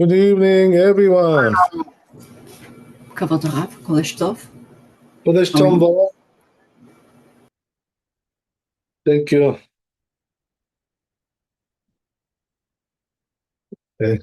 Good evening, everyone. כבוד הרב, חודש טוב. חודש טוב ומבורך. Thank you. Okay.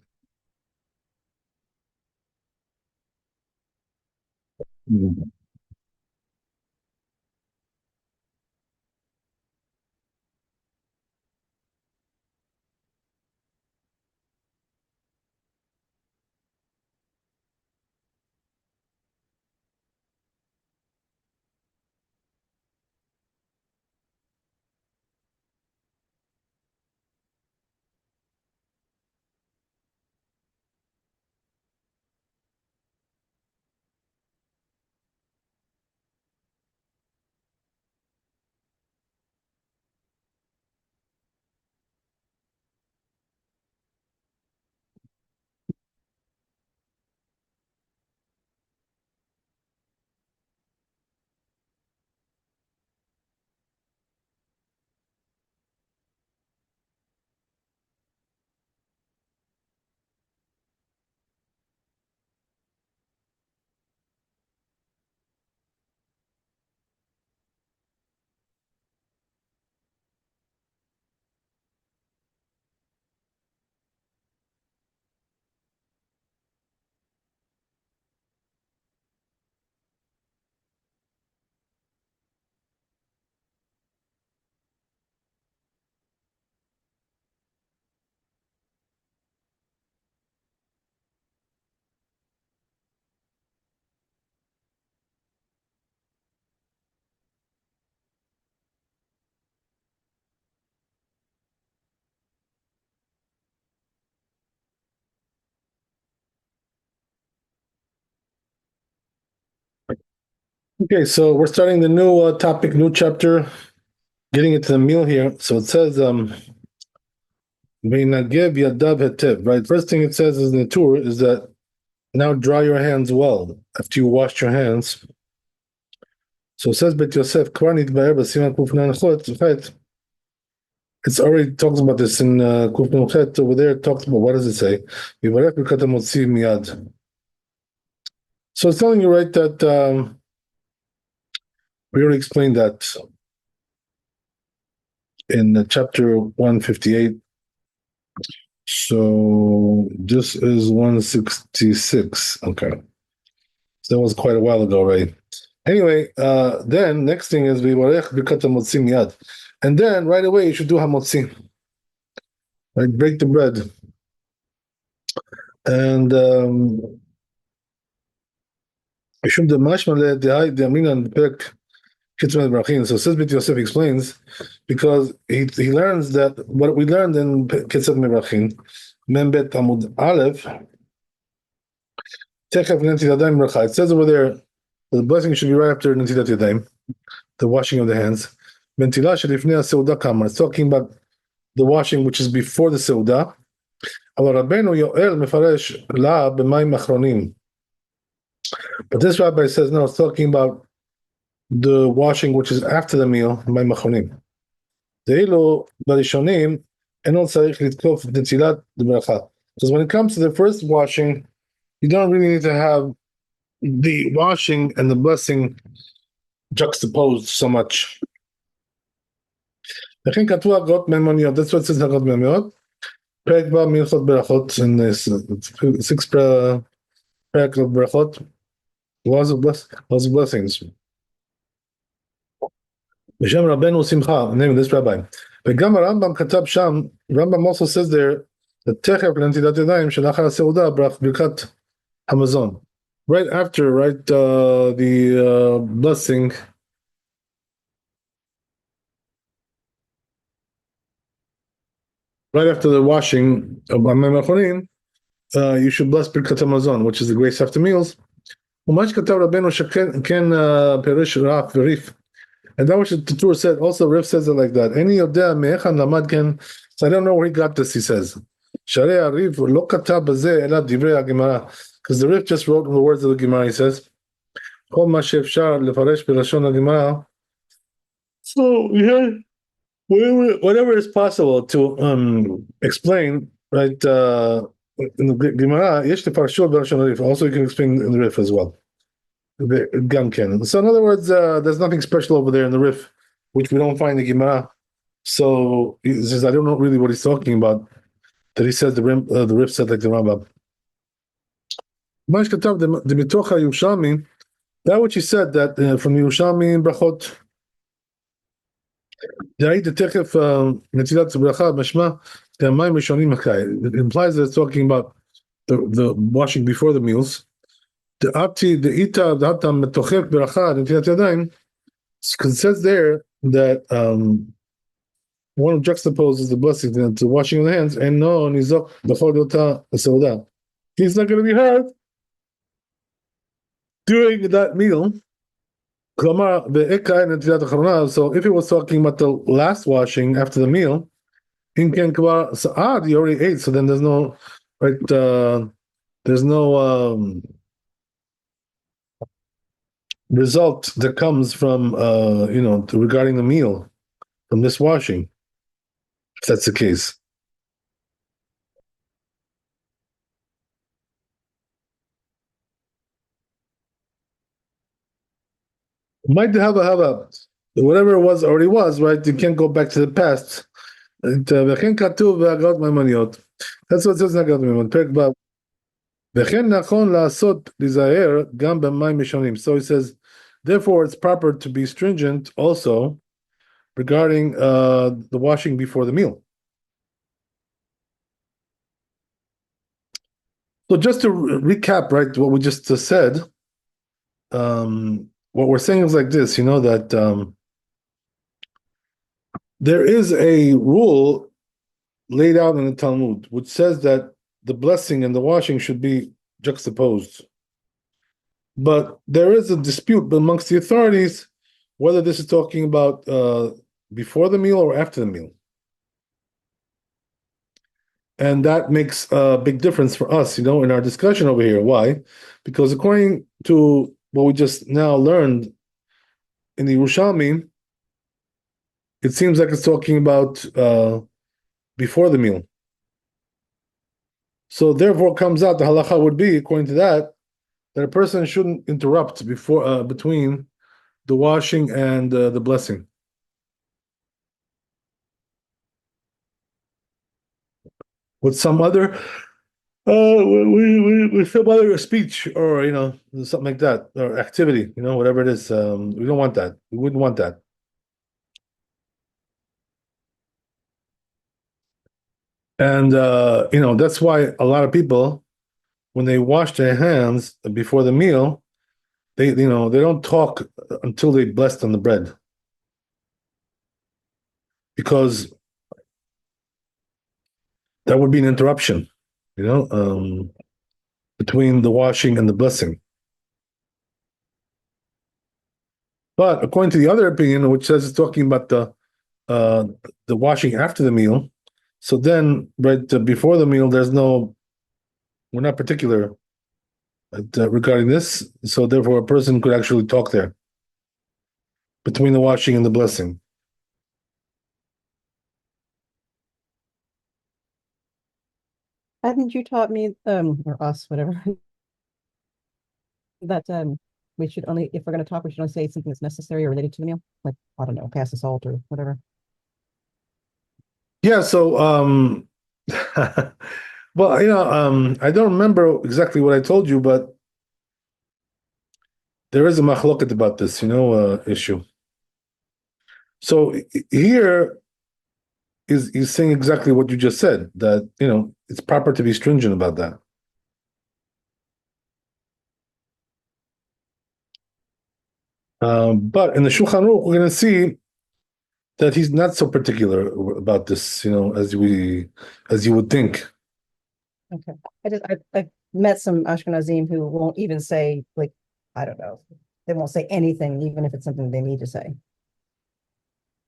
Okay, so we're starting the new topic, new chapter, getting into the meal here. So it says, "Veinagev yadav hetev," right? First thing it says is in the Torah is that now dry your hands well after you washed your hands. So it says, "Bet Yosef kvarnit ba'er b'siman kuf nun chet." It's already talks about this in kuf nun chet over there. It talks about, what does it say? Yivarech b'kat hamotzi miyad. So it's telling you, right, that we already explained that in chapter 158. So this is 166. Okay. So that was quite a while ago, right? Anyway, then next thing is Vivarech Birkat HaMotzi Miyad. And then right away you should do Hamotzi. Right? Break the bread. And Mishum Demashma Le'Dehai De'aminan Perk Kitzman Brachin. So says Bit Yosef explains, because he learns that what we learned in Kitzat Mebrachin, Membet Amud Aleph, Techef Netilat Yadayim Bracha. It says over there, the blessing should be right after Netilat Yadayim, the washing of the hands. Bentila Shelifnei Seuda Kamar. It's talking about the washing which is before the Seuda. Aber Rabbeinu Yoel Mefaresh La B'mayim Achronim. But this rabbi says no, it's talking about the washing which is after the meal, mayim achronim. De'ilu barishonim eno tzarich litkof netilat bracha. Because when it comes to the first washing, you don't really need to have the washing and the blessing juxtaposed so much. That's what it says in Hagot Memot. Perek ba milchot berachot, in this 6 perek of berachot. Lots of blessings. B'shem Rabbeinu Simcha, the name of this rabbi. וגם הרמב"ם כתב שם, Rambam also says there, that תכף לנטילת ידיים שלאחר הסעודה ברכת המזון. Right after, right, the blessing, right after the washing of mayim achronim, you should bless Birkat HaMazon, which is the grace after meals. ומש כתב רבנו שכן פירש רף וריף. And that was the Torah said. Also, Rif says it like that. Any yodea me'echan lamad ken. So I don't know where he got this. He says, "Sharei Arif lo katab bazeh ela divrei HaGemara," because the Rif just wrote the words of the Gemara. He says, "Kol ma she'efshar lefaresh b'lashon HaGemara." So yeah, whatever is possible to explain, right, in the Gemara, yesh tefarshur b'lashon harif. Also, you can explain in the Rif as well. The Gam Ken. So, in other words, there's nothing special over there in the Rif, which we don't find in the Gemara. So, he says, I don't know really what he's talking about. That he says the Rif said like the Rambam. Mash Katav the Mitocha Yerushalmi. That which he said that from the Yerushalmi in Brachot. It implies that it's talking about the washing before the meals. Because it says there that one juxtaposes the blessing to washing of the hands, and no nizok b'chol seudah. He's not going to be hurt during that meal. So if he was talking about the last washing after the meal, you already ate, so then there's no result that comes from regarding the meal from this washing, if that's the case. Might have whatever it was already was, right? You can't go back to the past. That's what it says in Agat Maimon. So he says, therefore, it's proper to be stringent also regarding the washing before the meal. So just to recap, right, what we just said, what we're saying is like this, that there is a rule laid out in the Talmud which says that the blessing and the washing should be juxtaposed. But there is a dispute amongst the authorities whether this is talking about before the meal or after the meal. And that makes a big difference for us, in our discussion over here. Why? Because according to what we just now learned in the Yerushalmi, it seems like it's talking about before the meal. So therefore comes out the halacha would be, according to that a person shouldn't interrupt between the washing and the blessing. With some other with some other speech or something like that, or activity, whatever it is. We don't want that. We wouldn't want that. And that's why a lot of people, when they wash their hands before the meal, they don't talk until they blessed on the bread, because that would be an interruption, between the washing and the blessing. But according to the other opinion, which says it's talking about the washing after the meal, so then right before the meal, we're not particular regarding this, so therefore a person could actually talk there between the washing and the blessing. Hadn't you taught me, or us, whatever, that we should only, if we're going to talk, we should only say something that's necessary or related to the meal, like, I don't know, pass the salt or whatever. Yeah. So, well, I don't remember exactly what I told you, but there is a machloket about this, issue. So here he's saying exactly what you just said, that it's proper to be stringent about that. But in the Shulchan Aruch, we're going to see that he's not so particular about this, as you would think. Okay, I met some Ashkenazim who won't even say, like, I don't know, they won't say anything, even if it's something they need to say.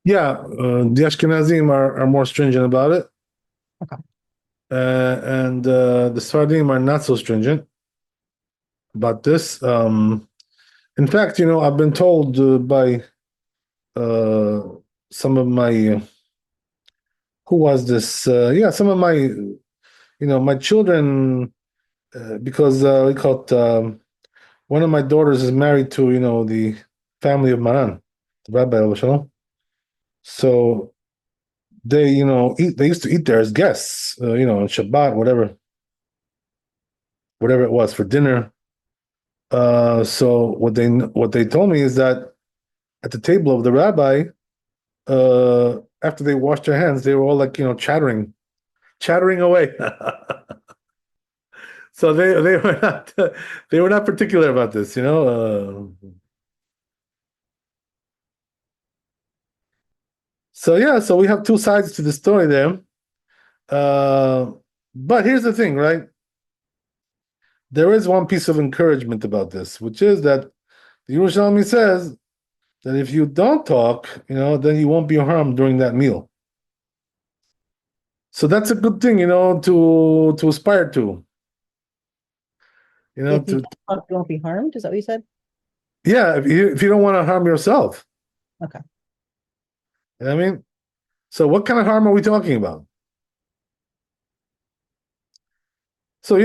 Yeah, the Ashkenazim are more stringent about it. Okay. And the Sfaradim are not so stringent about this. In fact, I've been told by some of my who was this? Some of my my children, because we call it, one of my daughters is married to, the family of Maran, the Rabbi Shalom. So they, they used to eat there as guests, on Shabbat, whatever it was for dinner. So what they told me is that at the table of the rabbi, after they washed their hands, they were all like, chattering away. So they were not they were not particular about this. So yeah, so we have two sides to the story there. Uh, but here's the thing, right? There is one piece of encouragement about this, which is that the Yerushalmi says that if you don't talk, then you won't be harmed during that meal. So that's a good thing, to aspire to. If To you don't, you won't be harmed. Is that what you said? Yeah, if you don't want to harm yourself. Okay. You know what I mean? So what kind of harm are we talking about? So,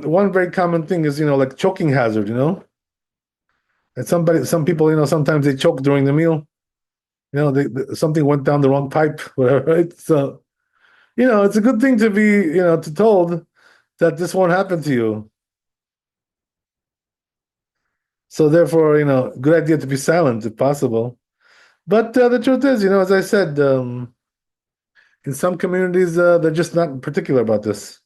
one very common thing is, like choking hazard. And some people, sometimes they choke during the meal. Something went down the wrong pipe, whatever, right? So, it's a good thing to be, to told that this won't happen to you. So therefore, good idea to be silent if possible. But the truth is, as I said, in some communities, they're just not particular about this.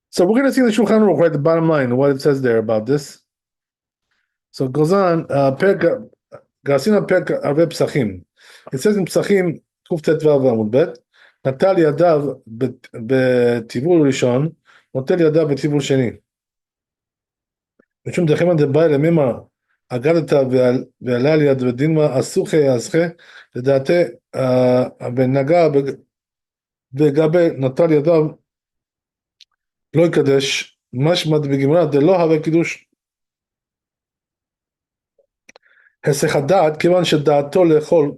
So we're going to see the Shulchan Aruch, right, the bottom line, what it says there about this. So it goes on, Garcina Perk Arve Psachim. It says in Psachim, Kuf Tetvav Amud Bet, נטל ידיו בטיבול ראשון, נוטל ידיו בטיבול שני. משום דחמא דבאי למימא אגדת ועלה על יד ודינמא אסוכי אסכי, לדעתי ונגע בגבי נטל ידיו לא יקדש, משמע בגמרא דלא הווה קידוש. היסח הדעת, כיוון שדעתו לאכול,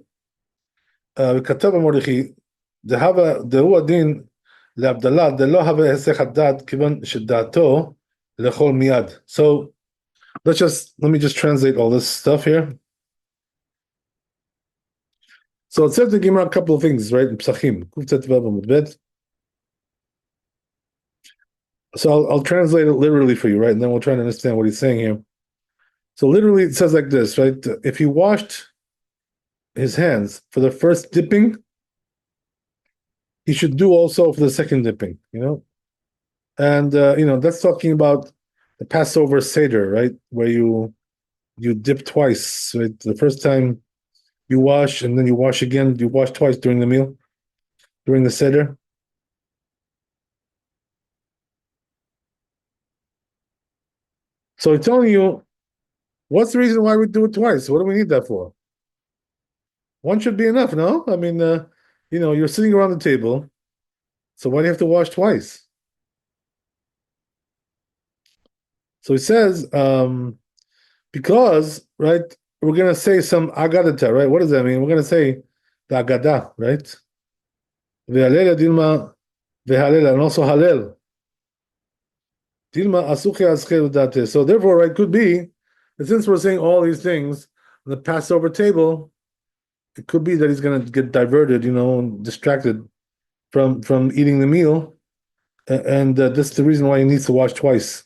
וכתב המוריכי, דהו הדין להבדלה, דלא הווה היסח הדעת, כיוון שדעתו לאכול מיד. So, let me just translate all this stuff here. So it says the Gemara a couple of things, right? In Psachim, Kuf Tet Vav Amud Bet. So I'll translate it literally for you, right? And then we'll try to understand what he's saying here. So literally it says like this, right? If he washed his hands for the first dipping, he should do also for the second dipping, And that's talking about the Passover Seder, right? Where you dip twice, right? The first time you wash and then you wash again, you wash twice during the meal, during the Seder. So he's telling you, what's the reason why we do it twice? What do we need that for? One should be enough, no? I mean, you're sitting around the table, so why do you have to wash twice? So he says, because, right, we're going to say some agadata, right? What does that mean? We're going to say the agada, right? Ve'halel dilma ve'halel, and also halel. Dilma asuche aschel date. So therefore, right, could be that since we're saying all these things on the Passover table, it could be that he's going to get diverted, and distracted from eating the meal, and that's the reason why he needs to wash twice.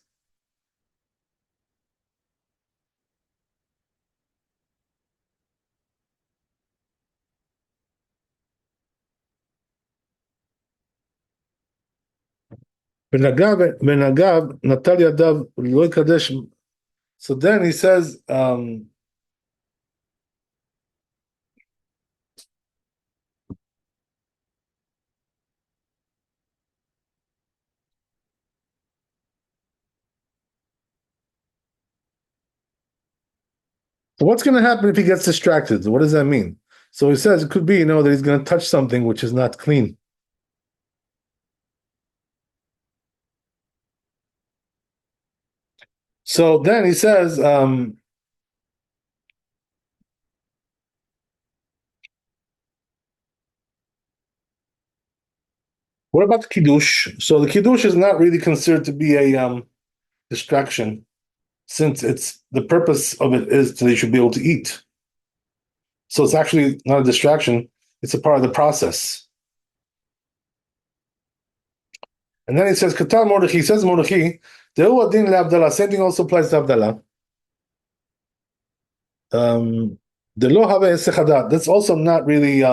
Benagav Natal Yadav Lo Kadesh. So then he says, so what's going to happen if he gets distracted? What does that mean? So he says it could be, that he's going to touch something which is not clean. So then he says, What about the kiddush? So the kiddush is not really considered to be a distraction, since it's the purpose of it is that they should be able to eat. So it's actually not a distraction; it's a part of the process. And then he says, "Katal Mordechai." He says, "Mordechai, Dehu adin le'Avdalah." Same thing also applies to Avdalah. The lo have esechadat. That's also not really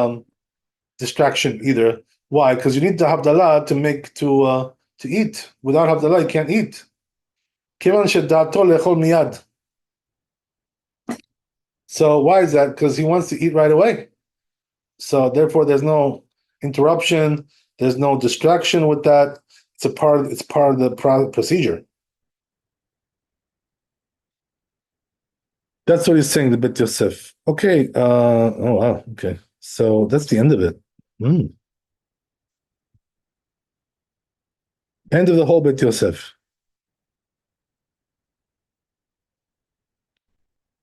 distraction either. Why? Because you need the Havdalah to make to eat. Without Havdalah, you can't eat. Kivan shedato lechol miyad. So why is that? Because he wants to eat right away. So therefore, there's no interruption. There's no distraction with that. It's part of the procedure. That's what he's saying, the Bet Yosef. Okay. Oh wow. Okay. So that's the end of it. End of the whole Bet Yosef.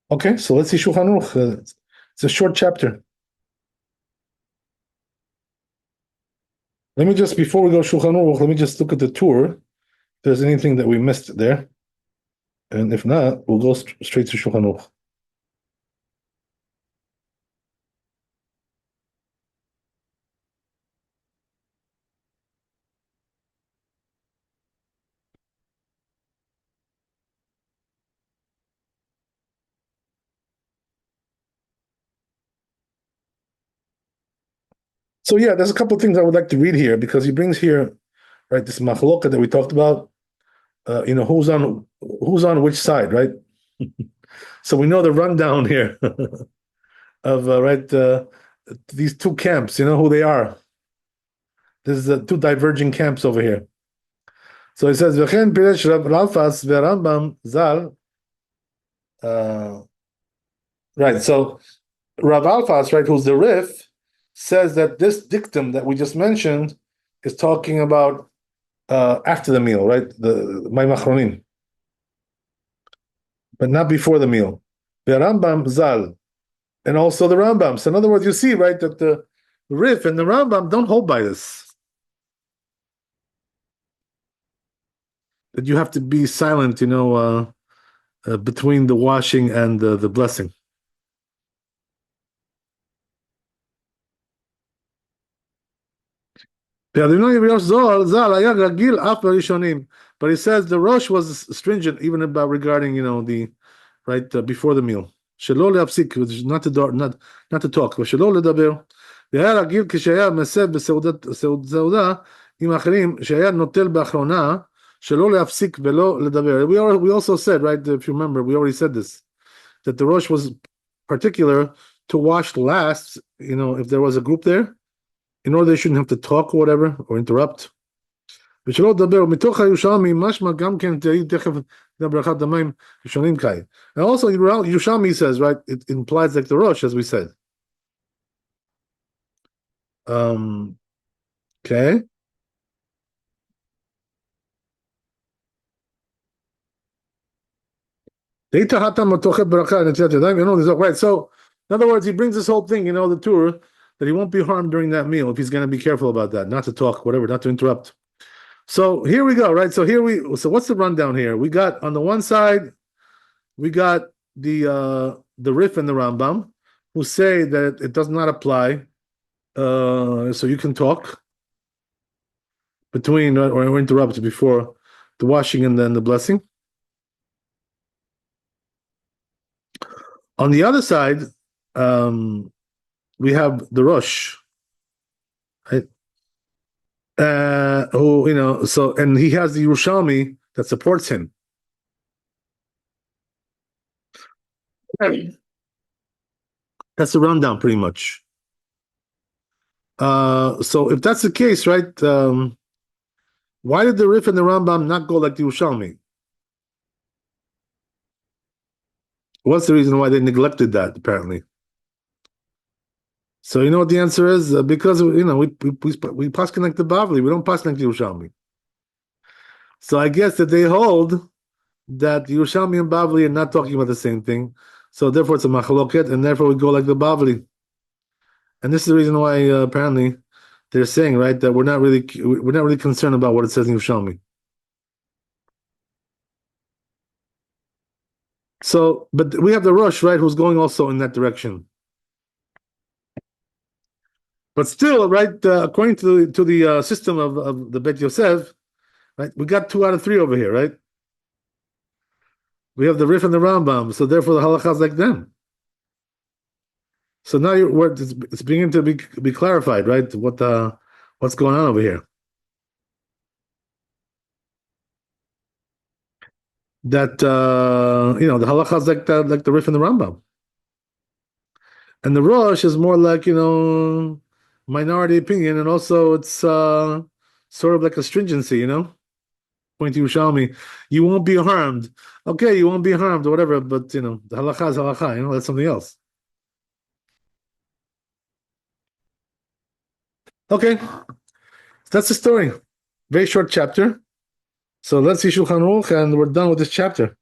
Okay, so let's see Shulchan Aruch. It's a short chapter. Let me just, before we go Shulchan Aruch, let me just look at the tour. If there's anything that we missed there. And if not, we'll go straight to Shulchan Aruch. So yeah, there's a couple of things I would like to read here, because he brings here, right, this machloka that we talked about. Who's on which side, right? So we know the rundown here of these two camps. You know who they are. There's two diverging camps over here. So he says, "V'chen piresh Rav Alfas ve'Rambam Zal." Right. So Rav Alfas, right, who's the Rif, says that this dictum that we just mentioned is talking about after the meal, right? The Mayim Achronim, but not before the meal. The Rambam Zal, and also the Rambam. So in other words, you see, right, that the Rif and the Rambam don't hold by this. That you have to be silent, between the washing and the blessing. But he says the Rosh was stringent even about regarding, the right before the meal. Which is not to talk. ושלא לדבר. והיה רגיל כשהיה מסב בסעודה עם אחרים שהיה נוטל באחרונה שלא להפסיק ולא לדבר. We also said, right, if you remember, we already said this, that the Rosh was particular to wash last, if there was a group there, in order they shouldn't have to talk or whatever, or interrupt. ושלא לדבר, מתוך הירושלמי, משמע גם כן תראי תכף לברכת המים ראשונים קאי. And also, Yerushalmi says, right, it implies like the Rosh, as we said. Okay. Right, so in other words, he brings this whole thing, the tour, that he won't be harmed during that meal if he's going to be careful about that, not to talk, whatever, not to interrupt. So here we go, right? So what's the rundown here? We got on the one side, we got the Rif and the Rambam, who say that it does not apply, so you can talk between or interrupt before the washing and then the blessing. On the other side, we have the Rosh, right? Who, and he has the Yerushalmi that supports him. That's the rundown, pretty much. So if that's the case, right, why did the Rif and the Rambam not go like the Yerushalmi? What's the reason why they neglected that, apparently? So you know what the answer is? Because we pass connect the Bavli, we don't pass connect the Yerushalmi. So I guess that they hold that Yerushalmi and Bavli are not talking about the same thing. So therefore it's a machloket, and therefore we go like the Bavli. And this is the reason why apparently they're saying, right, that we're not really concerned about what it says in Yerushalmi. So, but we have the Rosh, right, who's going also in that direction. But still, right, according to the system of the Bet Yosef, right, we got 2 out of 3 over here, right? We have the Rif and the Rambam, so therefore the halacha is like them. So now it's beginning to be clarified, right? What's going on over here? That the halacha is like that, like the Rif and the Rambam, and the Rosh is more like minority opinion, and also it's sort of like a stringency, Point to Yerushalmi, you won't be harmed. Okay, you won't be harmed or whatever, but the halacha is halacha. That's something else. Okay, that's the story. Very short chapter. So let's see Shulchan Aruch, and we're done with this chapter.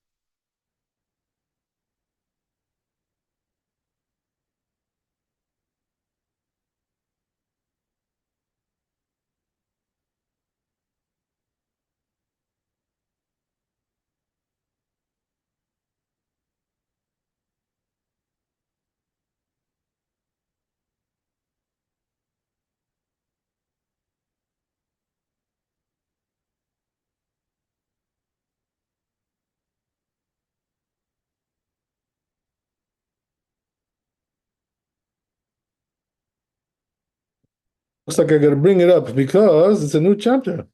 Looks like I got to bring it up because it's a new chapter.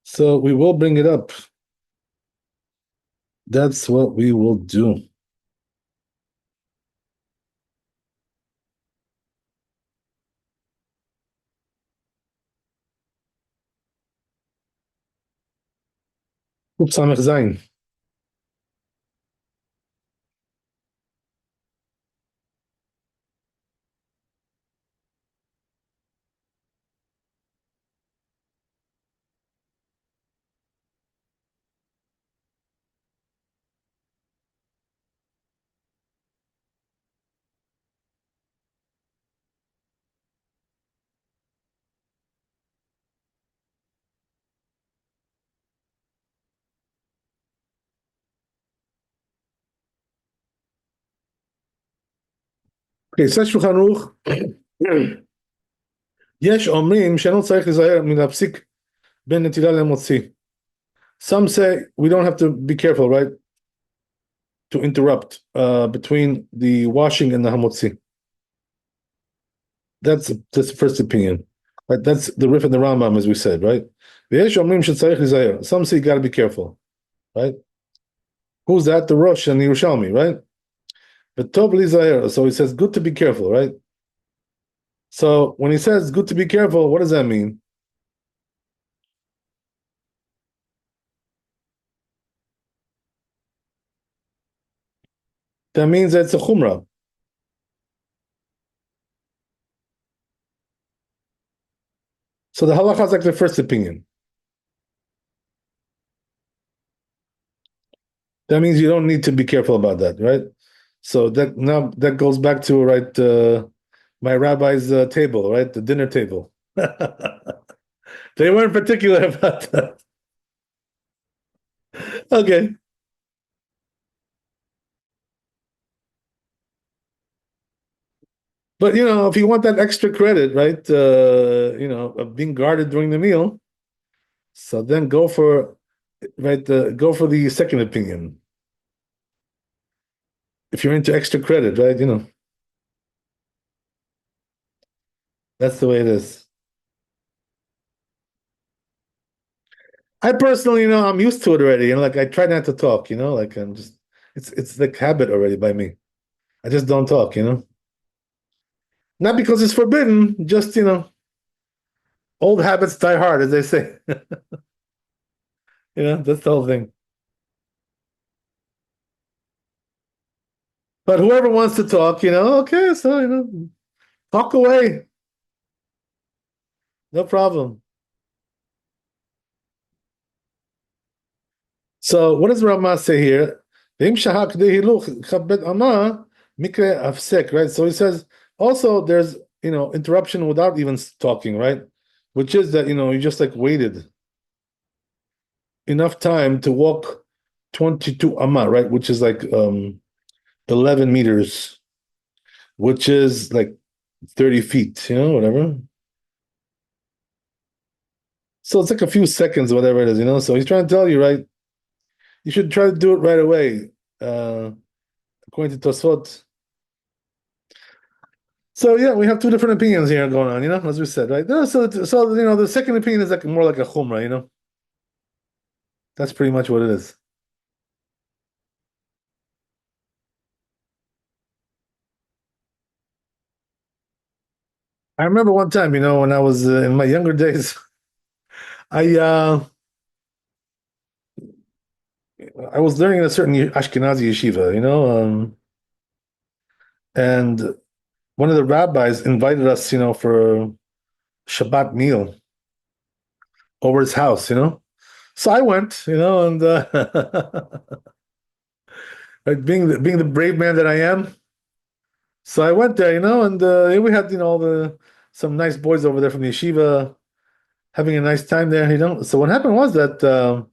So we will bring it up. That's what we will do. Oops, Samech Zayin. Okay, says Shulchan Aruch. יש אומרים שאינו צריך להיזהר מן הפסיק בין נטילה למוציא. Some say we don't have to be careful, right? To interrupt between the washing and the hamotzi. That's the first opinion. Right? That's the Rif and the Rambam, as we said, right? Some say you got to be careful, right? Who's that? The Rosh and the Yerushalmi, right? But Tov Lizayer, so he says good to be careful, right? So when he says good to be careful, what does that mean? That means that it's a chumrah. So the halacha is like the first opinion. That means you don't need to be careful about that, right? So that goes back to my rabbi's table, right? The dinner table. They weren't particular about that. Okay. But if you want that extra credit, right? Of being guarded during the meal, so then go for the second opinion. If you're into extra credit, right? That's the way it is. I personally, I'm used to it already. Like I try not to talk. Like I'm just, it's like habit already by me. I just don't talk. Not because it's forbidden, just old habits die hard, as they say. That's the whole thing. But whoever wants to talk, okay, so talk away. No problem. So what does Rama say here? If Mikre afsek, right? So he says also there's interruption without even talking, right? Which is that you just like waited enough time to walk 22 amma, right? Which is like 11 meters, which is like 30 feet, whatever. So it's like a few seconds, whatever it is. So he's trying to tell you, right? You should try to do it right away. According to Tosfot. So yeah, we have two different opinions here going on, as we said, right? No, so the second opinion is like more like a chumrah. That's pretty much what it is. I remember one time, when I was in my younger days, I uh, I was learning in a certain Ashkenazi yeshiva, and one of the rabbis invited us, for a Shabbat meal over his house. So I went, and right, being the brave man that I am, so I went there, and we had, all the some nice boys over there from the yeshiva having a nice time there. So what happened was that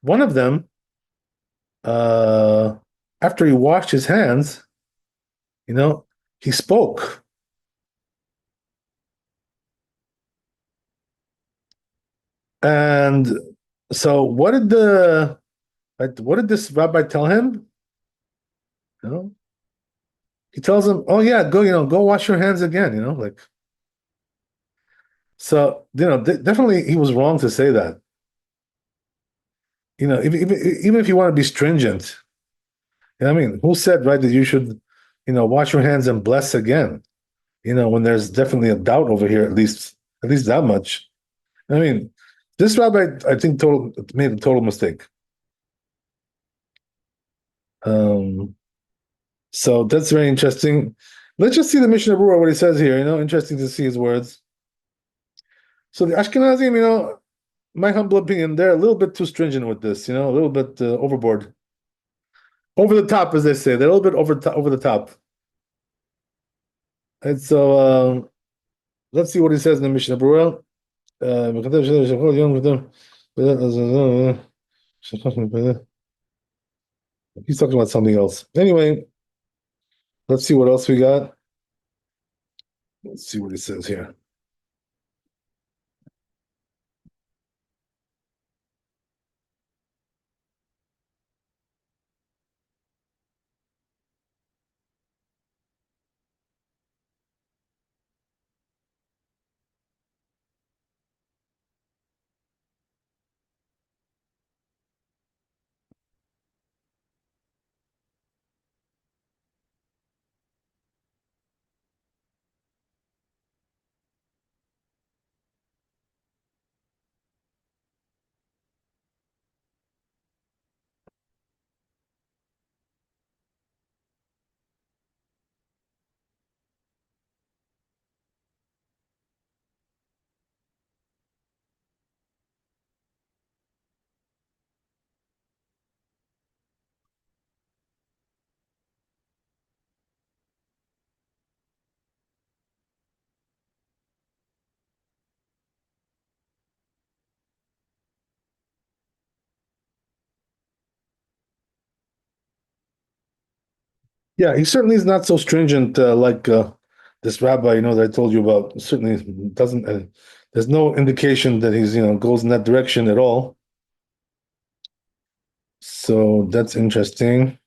one of them, uh, after he washed his hands, he spoke. And so what did this rabbi tell him? You know, he tells him, "Oh yeah, go wash your hands again." Like so. Definitely he was wrong to say that. Even if you want to be stringent, I mean, who said right that you should, wash your hands and bless again? When there's definitely a doubt over here, at least that much. I mean, this rabbi, I think, made a total mistake. So that's very interesting. Let's just see the Mishnah Berurah, what he says here. Interesting to see his words. So the Ashkenazim, my humble opinion, they're a little bit too stringent with this. A little bit overboard, over the top, as they say. They're a little bit over the top. And so let's see what he says in the Mishnah Berurah. He's talking about something else. Anyway, let's see what else we got. Let's see what he says here. Yeah, he certainly is not so stringent like this rabbi, that I told you about. Certainly doesn't. There's no indication that he's, goes in that direction at all. So that's interesting.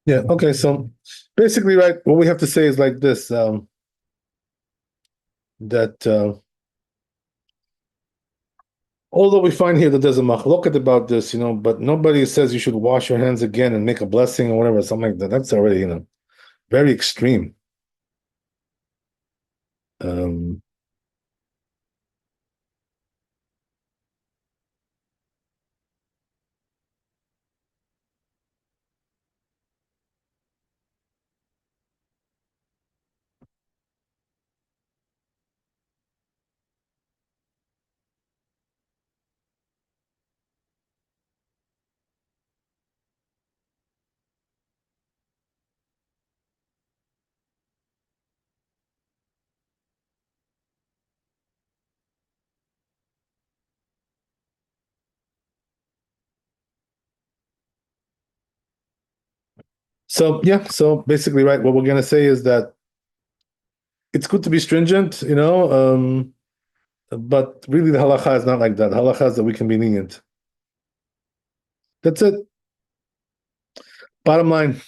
Yeah. Okay. So basically, right, what we have to say is like this: that although we find here that there's a machloket about this, but nobody says you should wash your hands again and make a blessing or whatever, something like that. That's already, very extreme. Um, so yeah, so basically, right, what we're gonna say is that it's good to be stringent, but really the halacha is not like that. Halacha is that we can be lenient. That's it. Bottom line.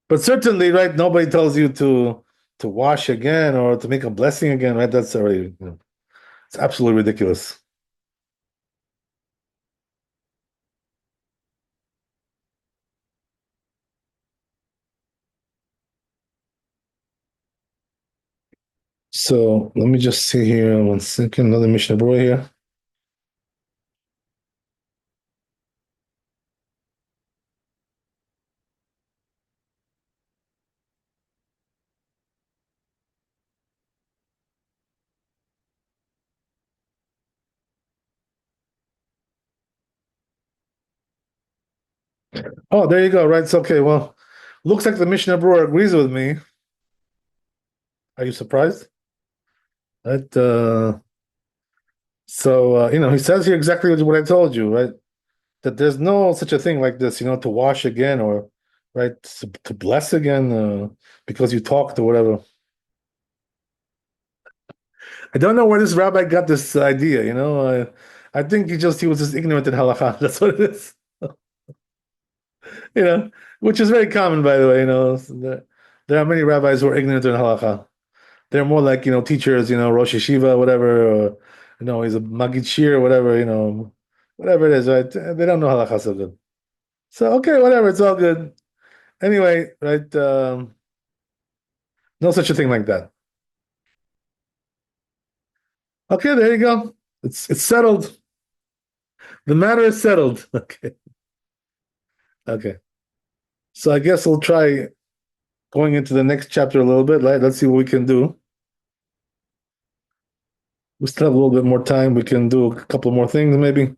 But certainly, right, nobody tells you to wash again or to make a blessing again, right? That's already, it's absolutely ridiculous. So let me just see here 1 second. Another Mishnah Berurah here. Oh, there you go. Right. So, okay. Well, looks like the Mishnah Berurah agrees with me. Are you surprised? Right. He says here exactly what I told you, right? That there's no such a thing like this, to wash again or, right, to bless again because you talked or whatever. I don't know where this rabbi got this idea, I think he was just ignorant in halakha. That's what it is. Which is very common, by the way. There are many rabbis who are ignorant in halakha. They're more like teachers, Rosh Yeshiva, whatever, or he's a Magid Shir, whatever, whatever it is, right? They don't know halakha so good. So okay, whatever, it's all good. Anyway, right? No such a thing like that. Okay, there you go. It's settled. The matter is settled. Okay. Okay. So I guess we'll try going into the next chapter a little bit. Right? Let's see what we can do. We still have a little bit more time. We can do a couple more things, maybe.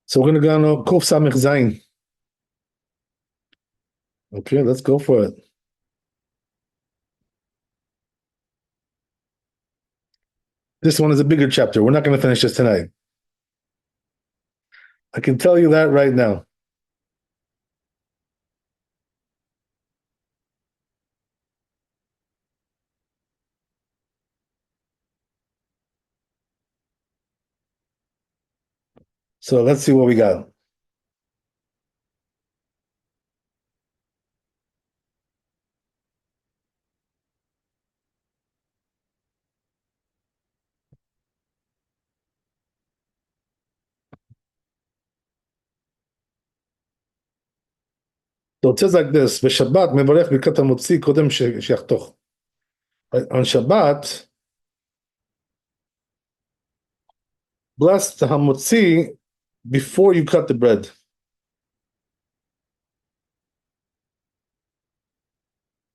So we're gonna go on Kuf Samich Zayin. Okay, let's go for it. This one is a bigger chapter. We're not going to finish this tonight. I can tell you that right now. So let's see what we got. So it says like this: "V'Shabbat mevarech birkat hamotzi kodem she'yachtoch." On Shabbat, bless the hamotzi before you cut the bread.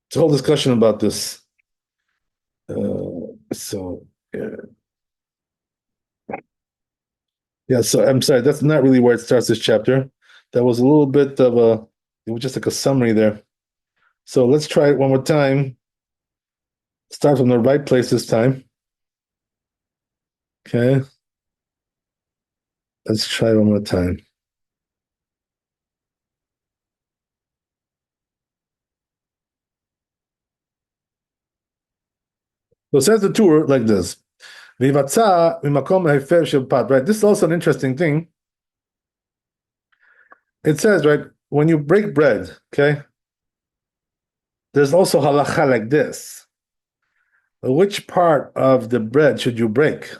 It's a whole discussion about this. So yeah. So I'm sorry, that's not really where it starts this chapter. That was a little bit of it was just like a summary there. So let's try it one more time. Start from the right place this time. Okay. Let's try one more time. So it says the tour like this. Right? This is also an interesting thing. It says, right, when you break bread, okay, there's also halacha like this. which part of the bread should you break?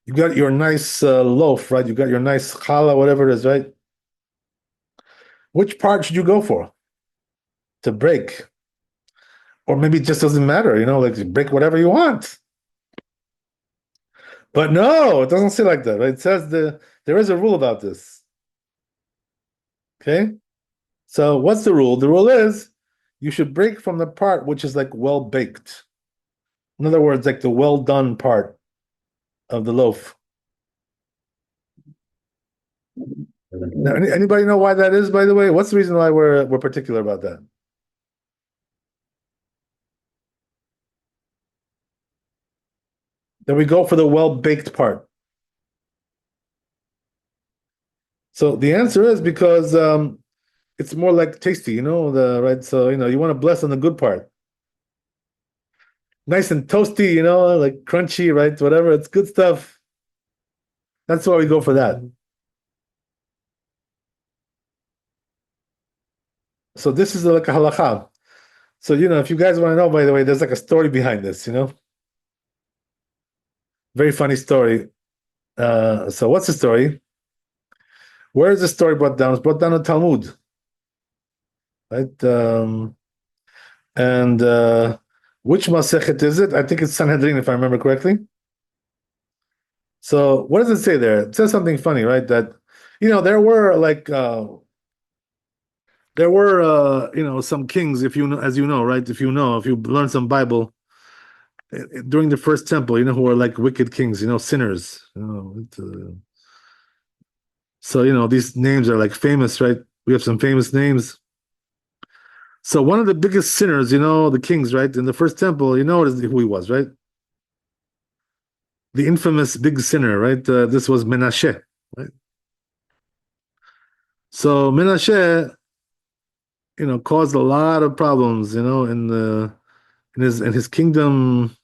You got your nice loaf, right? You got your nice challah, whatever it is, right? Which part should you go for to break? Or maybe it just doesn't matter, like you break whatever you want. But no, it doesn't say like that, right? It says there is a rule about this. Okay? So what's the rule? The rule is you should break from the part which is like well baked. In other words, like the well done part of the loaf. Now, anybody know why that is, by the way? What's the reason why we're particular about that? Then we go for the well-baked part. So the answer is because it's more like tasty, right? So you want to bless on the good part. Nice and toasty, like crunchy, right? Whatever, it's good stuff. That's why we go for that. So this is like a halakha. So if you guys want to know, by the way, there's like a story behind this, Very funny story. So what's the story? Where is the story brought down? It's brought down in Talmud, right? And which Masechet is it? I think it's Sanhedrin, if I remember correctly. So what does it say there? It says something funny, right? That there were some kings, if you know, as you know, right? If you learn some Bible during the first temple, who are like wicked kings, sinners. So these names are like famous, right? We have some famous names. So one of the biggest sinners, the kings, right, in the first temple, who he was, right? The infamous big sinner, right? This was Menashe, right? So Menashe, caused a lot of problems, in his kingdom.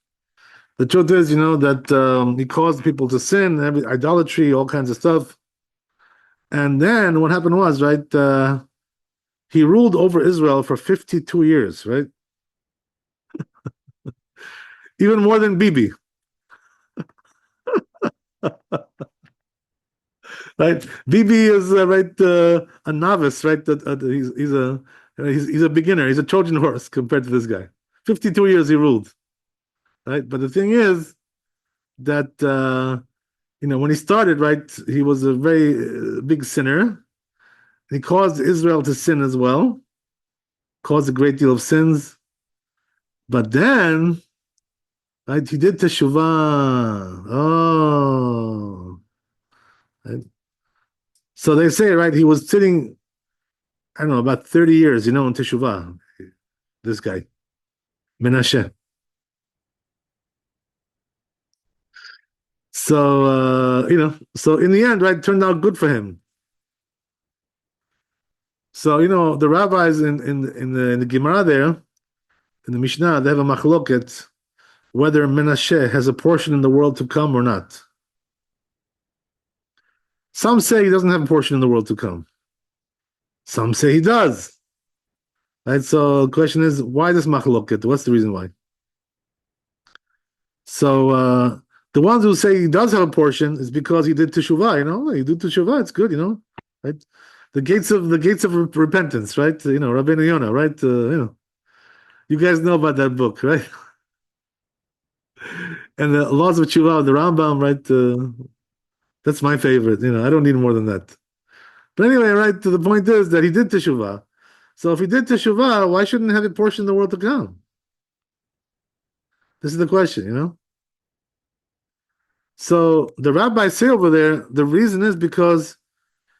The truth is, that he caused people to sin, idolatry, all kinds of stuff. And then what happened was, right? He ruled over Israel for 52 years, right? Even more than Bibi. Right? Bibi is a novice, right? He's a beginner. He's a Trojan horse compared to this guy. 52 years he ruled, right? But the thing is that when he started, right, he was a very big sinner. He caused Israel to sin as well, caused a great deal of sins. But then, right, he did teshuvah. Oh, right? So they say, right, he was sitting, I don't know, about 30 years, in teshuvah. This guy, Menashe. So so in the end, right, turned out good for him. So the rabbis in the Gemara there, in the Mishnah, they have a machloket whether Menashe has a portion in the world to come or not. Some say he doesn't have a portion in the world to come. Some say he does. Right? So the question is, why this machloket? What's the reason why? So the ones who say he does have a portion is because he did teshuvah. He did teshuvah. It's good. Right? The gates of repentance. Right? Rabbi Yonah. Right? You guys know about that book, right? And the laws of teshuvah, the Rambam. Right? That's my favorite. I don't need more than that. But anyway, right? The point is that he did teshuvah. So if he did teshuvah, why shouldn't he have a portion in the world to come? This is the question, So the rabbis say over there, the reason is because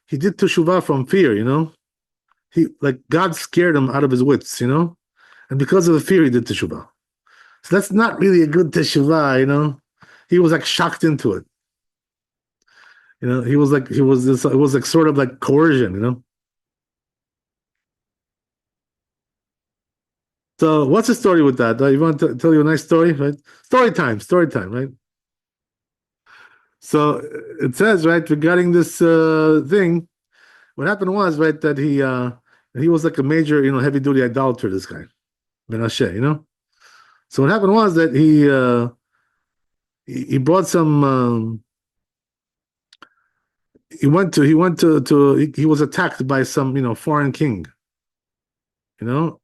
he did teshuvah from fear, He God scared him out of his wits, and because of the fear, he did teshuvah. So that's not really a good teshuvah, He was shocked into it. It was like sort of like coercion, So what's the story with that? You want to tell you a nice story, right? Story time, right? So it says, right, regarding this thing, what happened was, right, that he was like a major, heavy duty idolater, this guy. Menashe, So what happened was that he brought some. He was attacked by some foreign king, you know,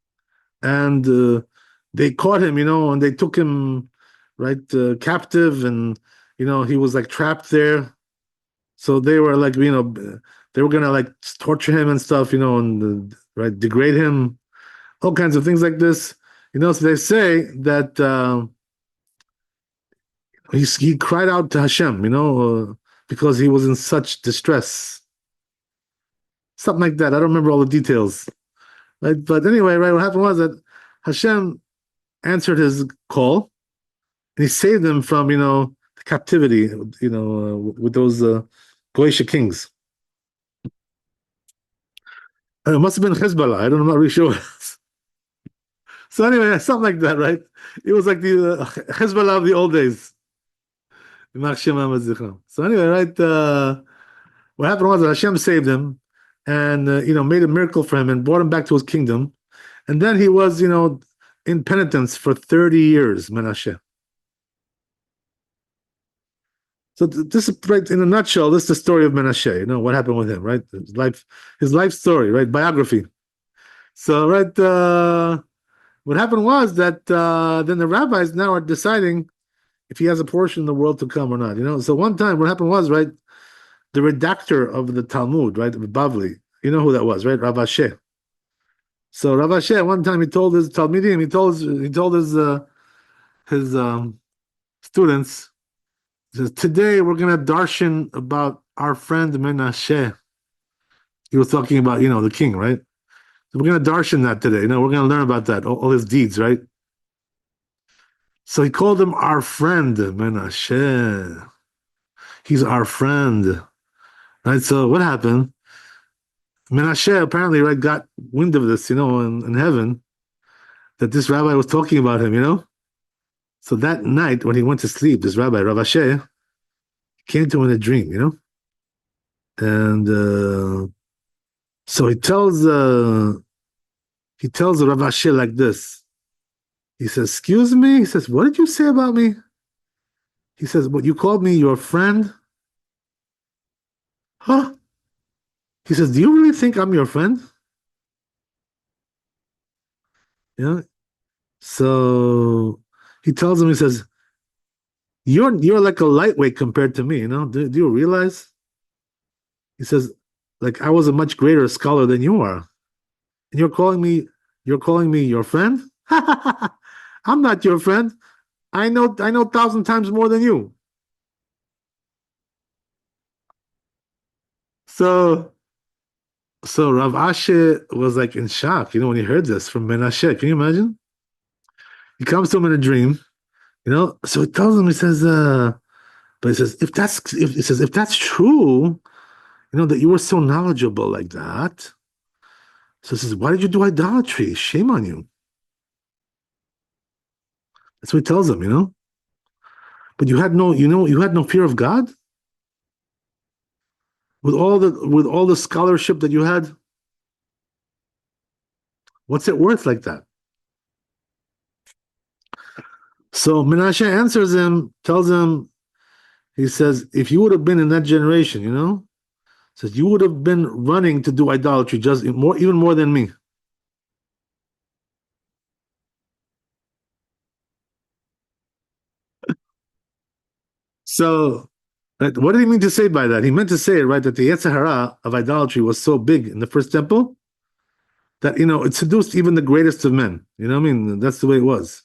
and they caught him, and they took him right captive, and he was like trapped there. So they were like, they were gonna like torture him and stuff, and right degrade him, all kinds of things like this, So they say that he cried out to Hashem, because he was in such distress, something like that. I don't remember all the details, right? But anyway, right, what happened was that Hashem answered his call, and he saved him from, the captivity, with those Goyish kings. It must have been Hezbollah. I'm not really sure. So anyway, something like that, right? It was like the Hezbollah of the old days. So anyway, right? What happened was that Hashem saved him, and made a miracle for him and brought him back to his kingdom, and then he was in penitence for 30 years, Menashe. So this is right in a nutshell. This is the story of Menashe. What happened with him, right? His life story, right? Biography. So right, what happened was that then the rabbis now are deciding if he has a portion in the world to come or not. So one time, what happened was right, the redactor of the Talmud, right, of Bavli. You know who that was, right? Rav Ashi. So Rav Ashi, one time he told his Talmidim, he told his students, he says, today we're going to darshan about our friend Menashe. He was talking about, the king, right? So we're going to darshan that today. We're going to learn about that, all his deeds, right? So he called him our friend, Menashe. He's our friend, right? So what happened? Menashe apparently, right, got wind of this, in heaven, that this rabbi was talking about him. So that night when he went to sleep, this rabbi, Rav Ashi, came to him in a dream, and so he tells Rav Ashi like this. He says, "Excuse me." He says, "What did you say about me?" He says, "What, you called me your friend?" Huh? He says, "Do you really think I'm your friend?" So he tells him, he says, You're like a lightweight compared to me, Do you realize? He says, like I was a much greater scholar than you are. And you're calling me your friend? I'm not your friend. I know 1,000 times more than you. So Rav Ashi was like in shock, when he heard this from Menashe. Can you imagine? He comes to him in a dream, So he tells him, he says, but he says, if that's true, that you were so knowledgeable like that. So he says, why did you do idolatry? Shame on you. That's what he tells him, But you had no fear of God? With all the scholarship that you had? What's it worth like that? So Menashe answers him, tells him, he says, if you would have been in that generation, says you would have been running to do idolatry even more than me. So, right, what did he mean to say by that? He meant to say, right, that the Yetzer Hara of idolatry was so big in the first temple that it seduced even the greatest of men. You know what I mean? That's the way it was.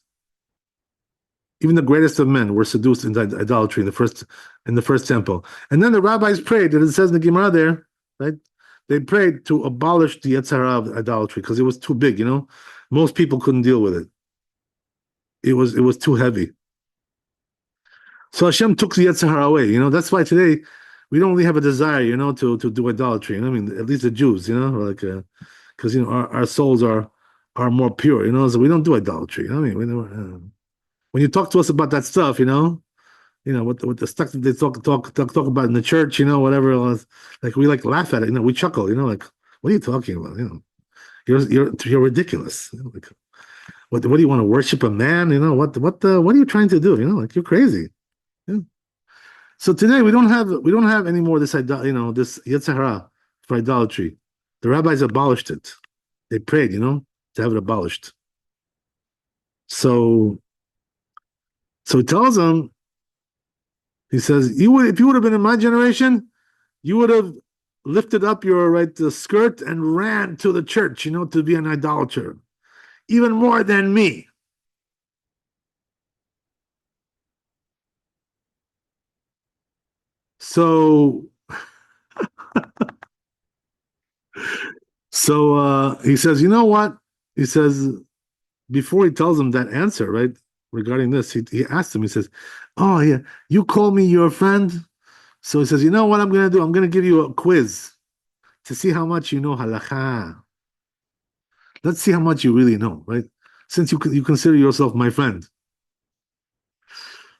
Even the greatest of men were seduced into idolatry in the first temple. And then the rabbis prayed, and it says in the Gemara there, right? They prayed to abolish the Yetzer Hara of idolatry because it was too big. Most people couldn't deal with it. It was too heavy. So Hashem took the Yetzer Hara away. That's why today we don't really have a desire, to do idolatry. I mean, at least the Jews, like because our souls are more pure. So we don't do idolatry. I mean, when you talk to us about that stuff, what the stuff that they talk about in the church, whatever it was, like we like laugh at it. We chuckle. Like what are you talking about? You're ridiculous. What do you want to worship a man? What are you trying to do? Like you're crazy. Yeah. So today we don't have anymore this this Yetzer Hara for idolatry. The rabbis abolished it. They prayed, to have it abolished. So he tells them, he says, if you would have been in my generation, you would have lifted up your the skirt and ran to the church, to be an idolater, even more than me. So he says, you know what? He says, before he tells him that answer, right, regarding this, he asked him, he says, oh, yeah, you call me your friend? So he says, you know what I'm going to do? I'm going to give you a quiz to see how much you know halakha. Let's see how much you really know, right? Since you consider yourself my friend.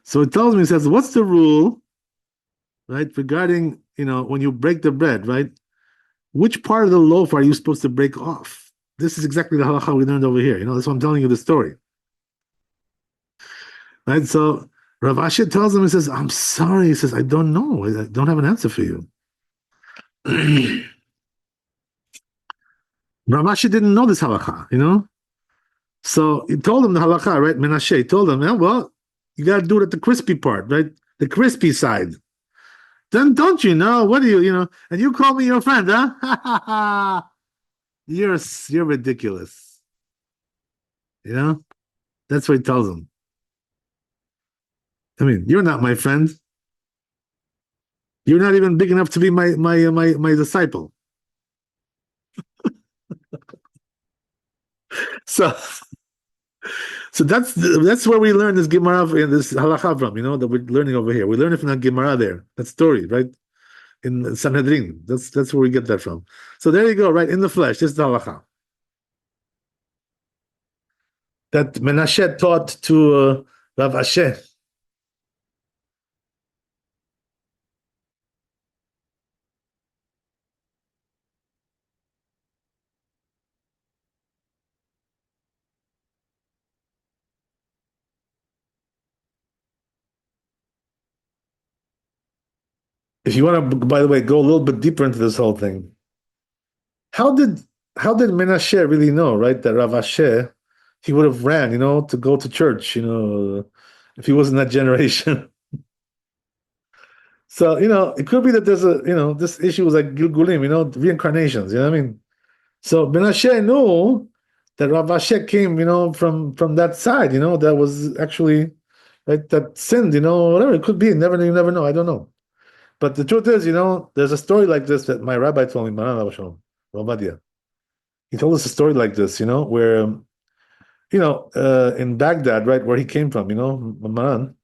So he tells me, he says, what's the rule, right, regarding, when you break the bread, right? Which part of the loaf are you supposed to break off? This is exactly the halakha we learned over here. That's why I'm telling you the story. Right? So Rav Ashi tells him, he says, I'm sorry. He says, I don't know. I don't have an answer for you. Rav Ashi didn't know this halakha, So he told him the halakha, right? Menashe, he told him, well, you got to do it at the crispy part, right? The crispy side. Then don't you know? What do you, and you call me your friend, huh? You're ridiculous. That's what he tells him. I mean, you're not my friend. You're not even big enough to be my disciple. So that's where we learn this Gemara and this halakha from, that we're learning over here. We learn it from that Gemara there, that story, right? In Sanhedrin. That's where we get that from. So there you go, right? In the flesh, this is the halakha that Menashe taught to Rav Ashi. If you want to, by the way, go a little bit deeper into this whole thing, how did Menashe really know, right, that Rav Ashi, he would have ran, to go to church, if he was in that generation. So, it could be that there's this issue was like Gilgulim, reincarnations, you know what I mean? So Menashe knew that Rav Ashi came, from that side, that was actually, right, that sinned, whatever it could be. You never know. I don't know. But the truth is, there's a story like this that my rabbi told me, Maran Rabbi. He told us a story like this, where, in Baghdad, right, where he came from, Maran,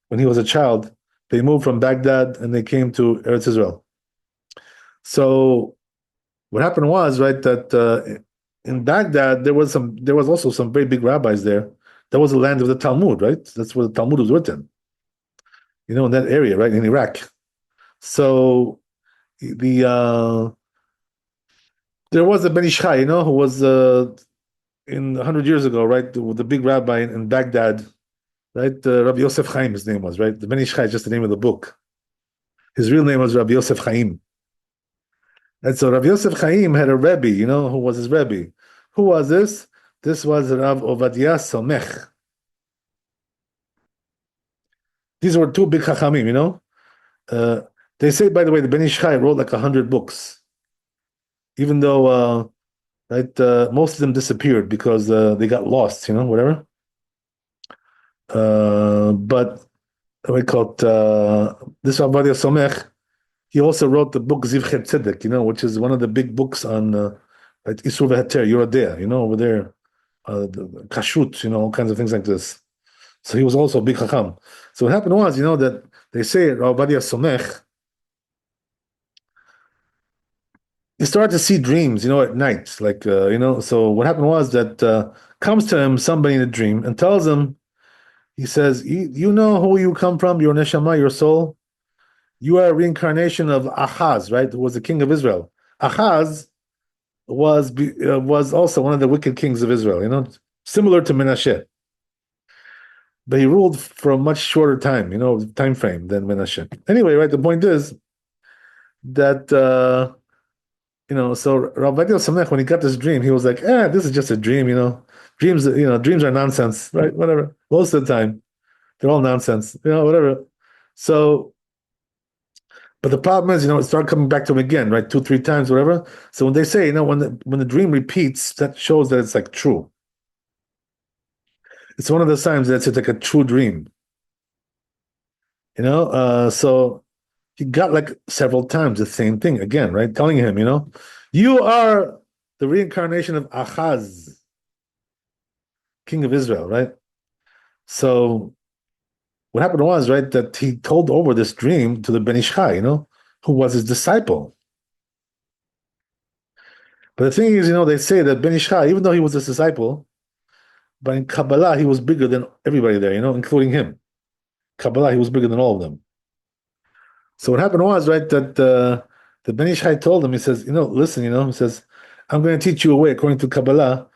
when he was a child, they moved from Baghdad and they came to Eretz Israel. So what happened was, right, that in Baghdad there was also some very big rabbis there. That was the land of the Talmud, right? That's where the Talmud was written. In that area, right, in Iraq. So there was a Ben Ish Chai, who was in 100 years ago, right, the big rabbi in Baghdad, right? Rabbi Yosef Chaim, his name was, right? The Ben Ish Chai is just the name of the book. His real name was Rabbi Yosef Chaim. And so Rabbi Yosef Chaim had a Rebbe, who was his Rebbe. Who was this? This was Rav Ovadia Somech. These were two big Chachamim, they say, by the way, the Ben Ish Chai wrote like 100 books, even though most of them disappeared because they got lost, whatever. But we call it this Rav Ovadia Somech. He also wrote the book Zivchet Tzedek, which is one of the big books on Isur V'Heter, Yorodea, over there, the Kashrut, all kinds of things like this. So he was also a big Chacham. So what happened was, that they say Rav Ovadia Somech, he started to see dreams, at night, like, so what happened was that comes to him somebody in a dream and tells him, he says, you know who you come from, your neshama, your soul? You are a reincarnation of Ahaz, right? Who was the king of Israel. Ahaz was also one of the wicked kings of Israel, similar to Menashe. But he ruled for a much shorter time, time frame than Menashe. Anyway, right, the point is that so Rabbi Samech, when he got this dream, he was like, this is just a dream, Dreams, dreams are nonsense, right? Whatever. Most of the time, they're all nonsense, whatever. So, but the problem is, it started coming back to him again, right? 2, 3 times, whatever. So when they say, when the dream repeats, that shows that it's like true. It's one of the signs that it's like a true dream. So he got like several times the same thing again, right? Telling him, you are the reincarnation of Achaz, king of Israel, right? So what happened was, right, that he told over this dream to the Ben Ish Chai, who was his disciple. But the thing is, they say that Ben Ish Chai, even though he was his disciple, but in Kabbalah, he was bigger than everybody there, including him. Kabbalah, he was bigger than all of them. So what happened was, right, that the Ben Ish Chai told him, he says, listen, he says, I'm going to teach you a way, according to Kabbalah,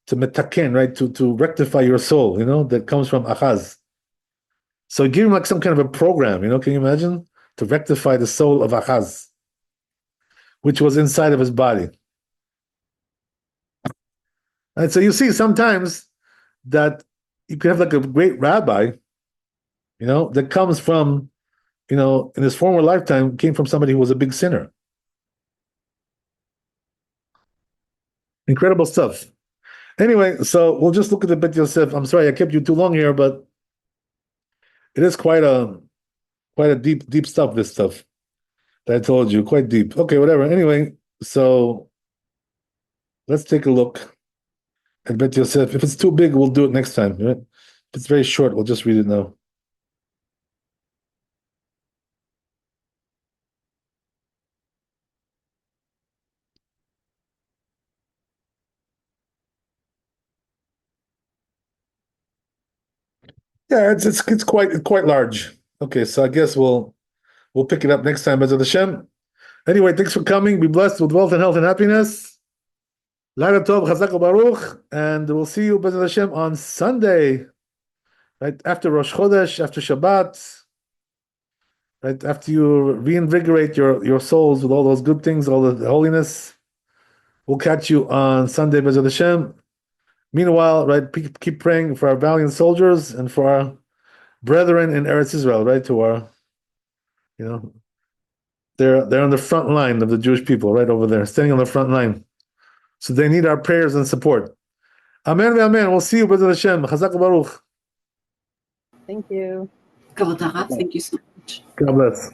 to metaken, right, to rectify your soul, that comes from Achaz. So he gave him like some kind of a program, can you imagine? To rectify the soul of Achaz, which was inside of his body. And so you see sometimes that you could have like a great rabbi, that comes from, in his former lifetime, came from somebody who was a big sinner. Incredible stuff. Anyway, so we'll just look at the Bet Yosef. I'm sorry I kept you too long here, but it is quite a deep stuff, this stuff that I told you, quite deep. Okay, whatever. Anyway, so let's take a look at Bet Yosef. If it's too big, we'll do it next time. Right? If it's very short, we'll just read it now. Yeah, it's quite large. Okay, so I guess we'll pick it up next time, Bezat Hashem. Anyway, thanks for coming. Be blessed with wealth and health and happiness. Laila Tov, Chazak Baruch, and we'll see you, Bezat Hashem, on Sunday, right after Rosh Chodesh, after Shabbat, right after you reinvigorate your souls with all those good things, all the holiness. We'll catch you on Sunday, Bezat Hashem. Meanwhile, right, keep praying for our valiant soldiers and for our brethren in Eretz Israel, right, who are, they're on the front line of the Jewish people, right over there, standing on the front line. So they need our prayers and support. Amen, amen. We'll see you, Bezat Hashem. Chazak Baruch. Thank you. Kavod Harav, thank you so much. God bless.